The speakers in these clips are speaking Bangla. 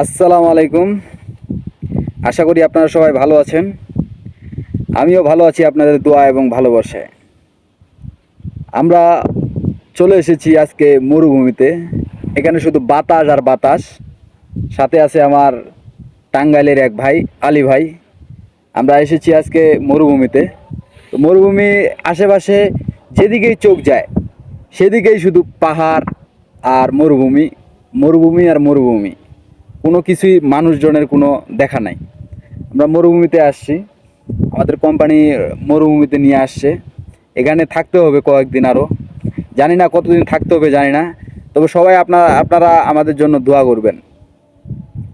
আসসালামু আলাইকুম। আশা করি আপনারা সবাই ভালো আছেন। আমিও ভালো আছি আপনাদের দোয়া এবং ভালোবাসায়। আমরা চলে এসেছি আজকে মরুভূমিতে। এখানে শুধু বাতাস আর বাতাস। সাথে আছে আমার টাঙ্গাইলের এক ভাই, আলী ভাই। আমরা এসেছি আজকে মরুভূমিতে। তো মরুভূমি আশেপাশে যেদিকেই চোখ যায় সেদিকেই শুধু পাহাড় আর মরুভূমি, মরুভূমি আর মরুভূমি। কোনো কিছুই মানুষজনের কোনো দেখা নাই। আমরা মরুভূমিতে আসছি, আমাদের কোম্পানি মরুভূমিতে নিয়ে আসছে। এখানে থাকতে হবে কয়েকদিন আরও, জানি না কতদিন থাকতে হবে জানি না। তবে সবাই আপনারা আমাদের জন্য দোয়া করবেন,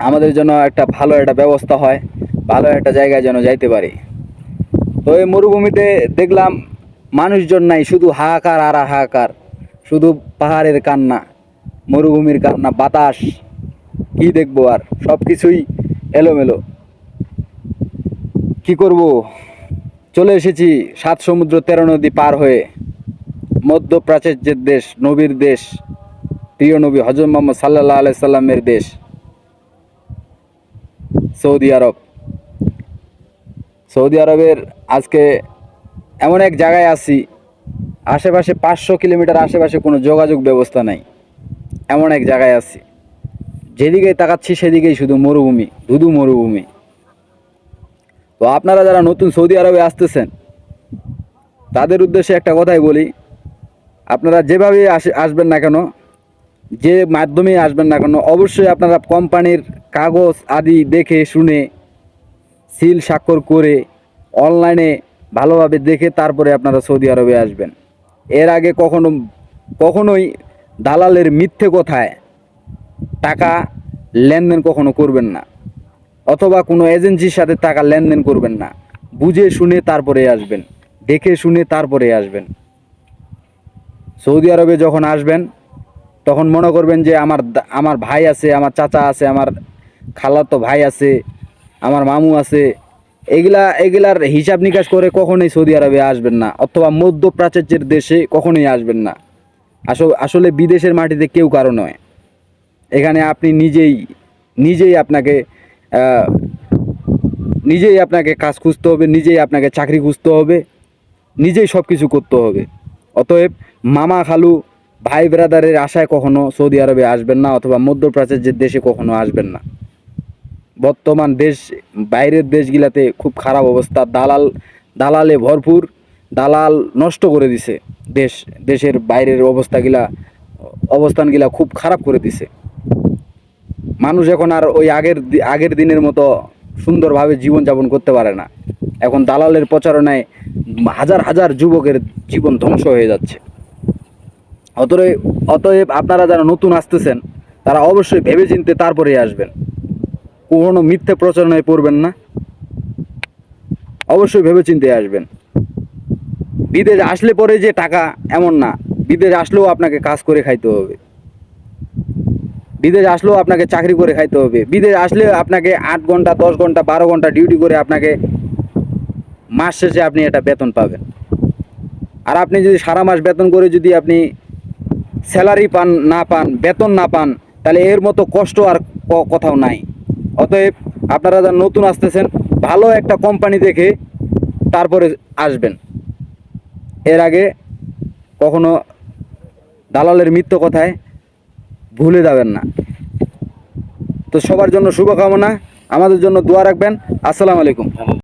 আমাদের জন্য একটা ভালো একটা ব্যবস্থা হয়, ভালো একটা জায়গায় যেন যাইতে পারি। তো এই মরুভূমিতে দেখলাম মানুষজন নাই, শুধু হাহাকার আর হাহাকার, শুধু পাহাড়ের কান্না, মরুভূমির কান্না, বাতাস। কি দেখবো আর, সব কিছুই এলোমেলো। কি করব, চলে এসেছি 7 সমুদ্র 13 নদী পার হয়ে মধ্যপ্রাচ্যের দেশ, নবীর দেশ, প্রিয় নবী হযরত মুহাম্মদ সাল্লাল্লাহু আলাইহি সাল্লামের দেশ সৌদি আরব। সৌদি আরবের আজকে এমন এক জায়গায় আছি, আশেপাশে 500 কিলোমিটার আশেপাশে কোনো যোগাযোগ ব্যবস্থা নাই। এমন এক জায়গায় আছি, যেদিকেই তাকাচ্ছি সেদিকেই শুধু মরুভূমি, ধুধু মরুভূমি। তো আপনারা যারা নতুন সৌদি আরবে আসতেছেন তাদের উদ্দেশ্যে একটা কথাই বলি, আপনারা যেভাবে আসবেন না কেন, যে মাধ্যমে আসবেন না কেন, অবশ্যই আপনারা কোম্পানির কাগজ আদি দেখে শুনে সিল স্বাক্ষর করে অনলাইনে ভালোভাবে দেখে তারপরে আপনারা সৌদি আরবে আসবেন। এর আগে কখনোই দালালের মিথ্যে কথায় টাকা লেনদেন কখনো করবেন না, অথবা কোনো এজেন্সির সাথে টাকা লেনদেন করবেন না। বুঝে শুনে তারপরে আসবেন, দেখে শুনে তারপরে আসবেন। সৌদি আরবে যখন আসবেন তখন মনে করবেন যে আমার ভাই আছে, আমার চাচা আছে, আমার খালাতো ভাই আছে, আমার মামু আছে। এগুলার হিসাব নিকাশ করে কখনোই সৌদি আরবে আসবেন না, অথবা মধ্যপ্রাচ্যের দেশে কখনোই আসবেন না। আসলে বিদেশের মাটিতে কেউ কারো নয়। এখানে আপনি নিজেই আপনাকে কাজ খুঁজতে হবে, নিজেই আপনাকে চাকরি খুঁজতে হবে, নিজেই সব কিছু করতে হবে। অতএব মামা খালু ভাই ব্রাদারের আশায় কখনো সৌদি আরবে আসবেন না, অথবা মধ্যপ্রাচ্যের যে দেশে কখনো আসবেন না। বর্তমান বাইরের দেশগুলাতে খুব খারাপ অবস্থা, দালালে ভরপুর। দালাল নষ্ট করে দিছে দেশের বাইরের অবস্থানগুলা খুব খারাপ করে দিছে। মানুষ এখন আর ওই আগের দিনের মতো সুন্দরভাবে জীবনযাপন করতে পারে না। এখন দালালের প্রচারণায় হাজার হাজার যুবকের জীবন ধ্বংস হয়ে যাচ্ছে। অতএব আপনারা যারা নতুন আসতেছেন তারা অবশ্যই ভেবেচিন্তে তারপরে আসবেন, কোনো মিথ্যে প্রচারণায় পড়বেন না, অবশ্যই ভেবেচিন্তে আসবেন। বিদেশ আসলে পরে যে টাকা, এমন না। বিদেশ আসলেও আপনাকে কাজ করে খাইতে হবে, বিদেশ আসলেও আপনাকে চাকরি করে খাইতে হবে। বিদেশ আসলে আপনাকে 8 ঘন্টা 10 ঘন্টা 12 ঘন্টা ডিউটি করে আপনাকে মাস শেষে আপনি একটা বেতন পাবেন। আর আপনি যদি সারা মাস বেতন করে যদি আপনি স্যালারি পান, বেতন না পান, তাহলে এর মতো কষ্ট আর কোথাও নাই। অতএব আপনারা যারা নতুন আসতেছেন ভালো একটা কোম্পানি দেখে তারপরে আসবেন। এর আগে কখনো দালালের মিথ্যে কথায় ভুলে যাবেন না। তো সবার জন্য শুভকামনা, আমাদের জন্য দোয়া রাখবেন। আসসালামু আলাইকুম।